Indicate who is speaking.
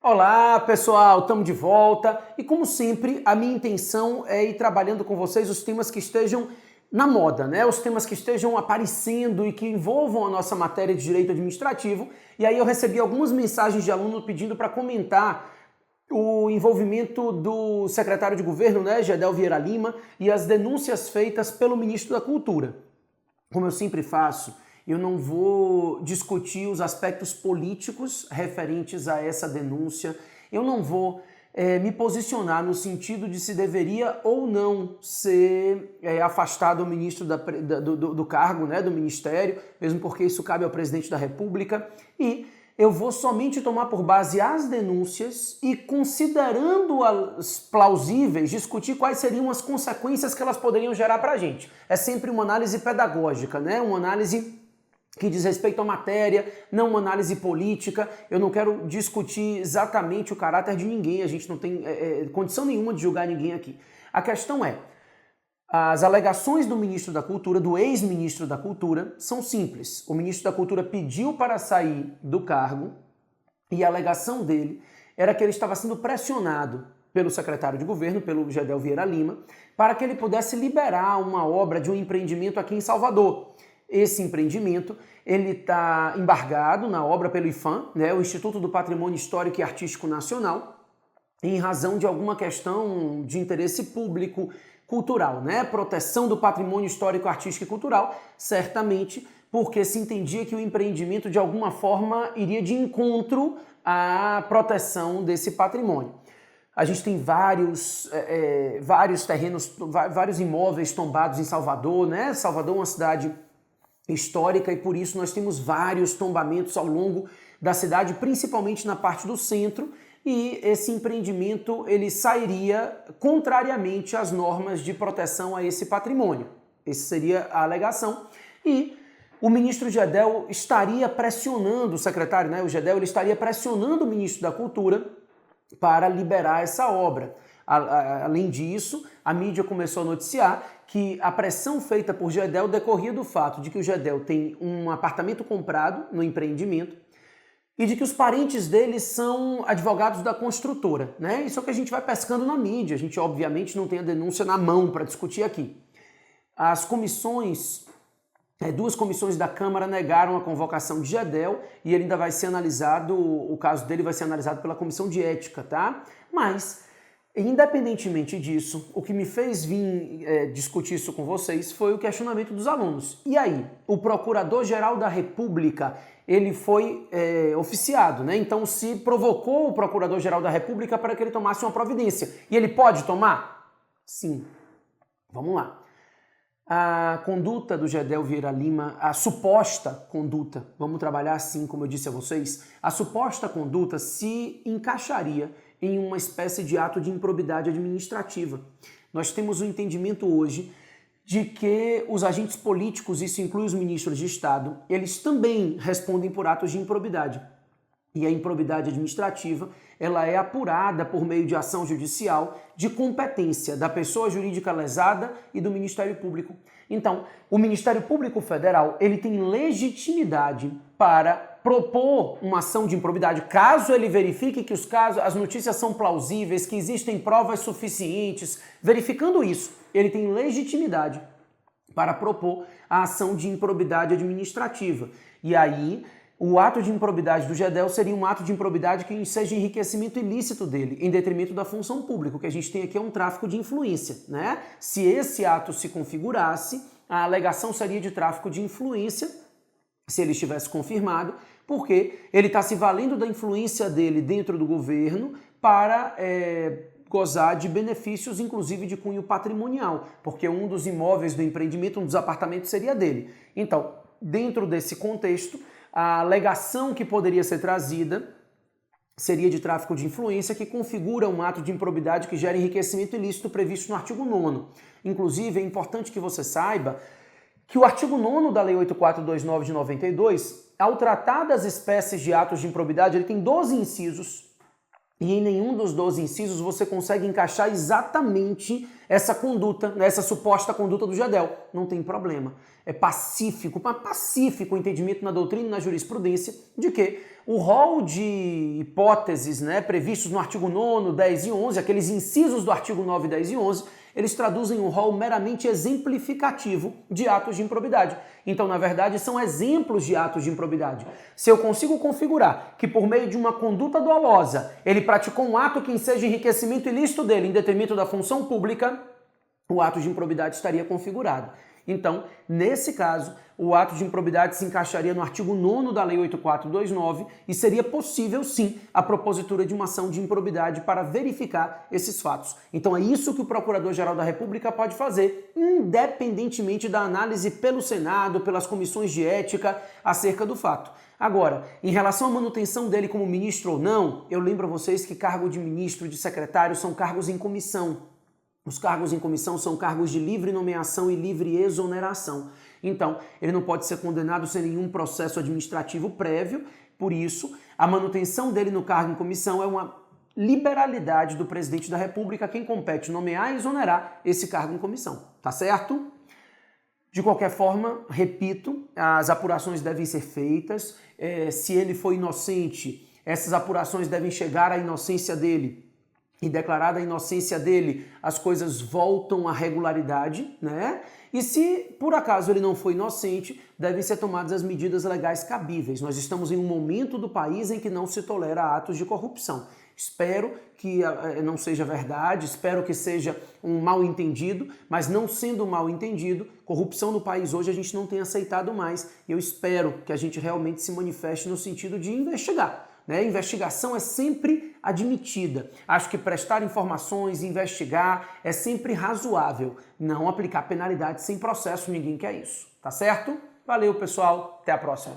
Speaker 1: Olá pessoal, estamos de volta e como sempre a minha intenção é ir trabalhando com vocês os temas que estejam na moda, né? Os temas que estejam aparecendo e que envolvam a nossa matéria de direito administrativo. E aí eu recebi algumas mensagens de alunos pedindo para comentar o envolvimento do secretário de governo, né, Gedel Vieira Lima, e as denúncias feitas pelo ministro da Cultura. Como eu sempre faço, eu não vou discutir os aspectos políticos referentes a essa denúncia, eu não vou me posicionar no sentido de se deveria ou não ser afastado o ministro do cargo, né, do ministério, mesmo porque isso cabe ao presidente da República, e eu vou somente tomar por base as denúncias e, considerando-as plausíveis, discutir quais seriam as consequências que elas poderiam gerar para a gente. É sempre uma análise pedagógica, né? Uma análise que diz respeito à matéria, não uma análise política. Eu não quero discutir exatamente o caráter de ninguém, a gente não tem condição nenhuma de julgar ninguém aqui. A questão é, as alegações do ministro da Cultura, do ex-ministro da Cultura, são simples. O ministro da Cultura pediu para sair do cargo e a alegação dele era que ele estava sendo pressionado pelo secretário de governo, pelo Gedel Vieira Lima, para que ele pudesse liberar uma obra de um empreendimento aqui em Salvador. Esse empreendimento, ele está embargado na obra pelo IPHAN, né, o Instituto do Patrimônio Histórico e Artístico Nacional, em razão de alguma questão de interesse público cultural, né? Proteção do patrimônio histórico, artístico e cultural, certamente porque se entendia que o empreendimento de alguma forma iria de encontro à proteção desse patrimônio. A gente tem vários terrenos, vários imóveis tombados em Salvador, né? Salvador é uma cidade histórica e por isso nós temos vários tombamentos ao longo da cidade, principalmente na parte do centro, e esse empreendimento ele sairia contrariamente às normas de proteção a esse patrimônio. Essa seria a alegação. E o ministro Gedel estaria pressionando o secretário, né? O Gedel ele estaria pressionando o ministro da Cultura para liberar essa obra. Além disso, a mídia começou a noticiar que a pressão feita por Gedel decorria do fato de que o Gedel tem um apartamento comprado no empreendimento e de que os parentes dele são advogados da construtora, né? Isso é o que a gente vai pescando na mídia, a gente obviamente não tem a denúncia na mão para discutir aqui. As comissões, duas comissões da Câmara negaram a convocação de Gedel e ele ainda vai ser analisado, o caso dele vai ser analisado pela Comissão de Ética, tá? Mas, independentemente disso, o que me fez vir discutir isso com vocês foi o questionamento dos alunos. E aí, o Procurador-Geral da República, ele foi oficiado, né? Então se provocou o Procurador-Geral da República para que ele tomasse uma providência. E ele pode tomar? Sim. Vamos lá. A conduta do Gedel Vieira Lima, a suposta conduta, vamos trabalhar assim como eu disse a vocês, a suposta conduta se encaixaria em uma espécie de ato de improbidade administrativa. Nós temos o entendimento hoje de que os agentes políticos, isso inclui os ministros de Estado, eles também respondem por atos de improbidade. E a improbidade administrativa, ela é apurada por meio de ação judicial de competência da pessoa jurídica lesada e do Ministério Público. Então, o Ministério Público Federal, ele tem legitimidade para propor uma ação de improbidade, caso ele verifique que as notícias são plausíveis, que existem provas suficientes. Verificando isso, ele tem legitimidade para propor a ação de improbidade administrativa. E aí, o ato de improbidade do Gedel seria um ato de improbidade que seja enriquecimento ilícito dele, em detrimento da função pública. O que a gente tem aqui é um tráfico de influência, né? Se esse ato se configurasse, a alegação seria de tráfico de influência, se ele estivesse confirmado, porque ele está se valendo da influência dele dentro do governo para gozar de benefícios, inclusive de cunho patrimonial, porque um dos imóveis do empreendimento, um dos apartamentos seria dele. Então, dentro desse contexto, a alegação que poderia ser trazida seria de tráfico de influência, que configura um ato de improbidade que gera enriquecimento ilícito previsto no artigo 9º. Inclusive, é importante que você saiba que o artigo 9º da Lei 8429 de 92, ao tratar das espécies de atos de improbidade, ele tem 12 incisos, e em nenhum dos 12 incisos você consegue encaixar exatamente essa conduta, essa suposta conduta do Gedel. Não tem problema. É pacífico, mas pacífico o entendimento na doutrina e na jurisprudência de que O rol de hipóteses, né, previstos no artigo 9º, 10 e 11, aqueles incisos do artigo 9, 10 e 11, eles traduzem um rol meramente exemplificativo de atos de improbidade. Então, na verdade, são exemplos de atos de improbidade. Se eu consigo configurar que por meio de uma conduta dolosa ele praticou um ato que enseja enriquecimento ilícito dele em detrimento da função pública, o ato de improbidade estaria configurado. Então, nesse caso, o ato de improbidade se encaixaria no artigo 9º da Lei 8429 e seria possível, sim, a propositura de uma ação de improbidade para verificar esses fatos. Então é isso que o Procurador-Geral da República pode fazer, independentemente da análise pelo Senado, pelas comissões de ética acerca do fato. Agora, em relação à manutenção dele como ministro ou não, eu lembro a vocês que cargo de ministro, de secretário, são cargos em comissão. Os cargos em comissão são cargos de livre nomeação e livre exoneração. Então, ele não pode ser condenado sem nenhum processo administrativo prévio, por isso, a manutenção dele no cargo em comissão é uma liberalidade do presidente da República, quem compete nomear e exonerar esse cargo em comissão, tá certo? De qualquer forma, repito, as apurações devem ser feitas, se ele foi inocente, essas apurações devem chegar à inocência dele, e declarada a inocência dele, as coisas voltam à regularidade, né? E se por acaso ele não foi inocente, devem ser tomadas as medidas legais cabíveis. Nós estamos em um momento do país em que não se tolera atos de corrupção. Espero que não seja verdade, espero que seja um mal-entendido, mas não sendo um mal-entendido, corrupção no país hoje a gente não tem aceitado mais. E eu espero que a gente realmente se manifeste no sentido de investigar. Né? Investigação é sempre admitida. Acho que prestar informações, investigar é sempre razoável. Não aplicar penalidade sem processo, ninguém quer isso. Tá certo? Valeu, pessoal. Até a próxima.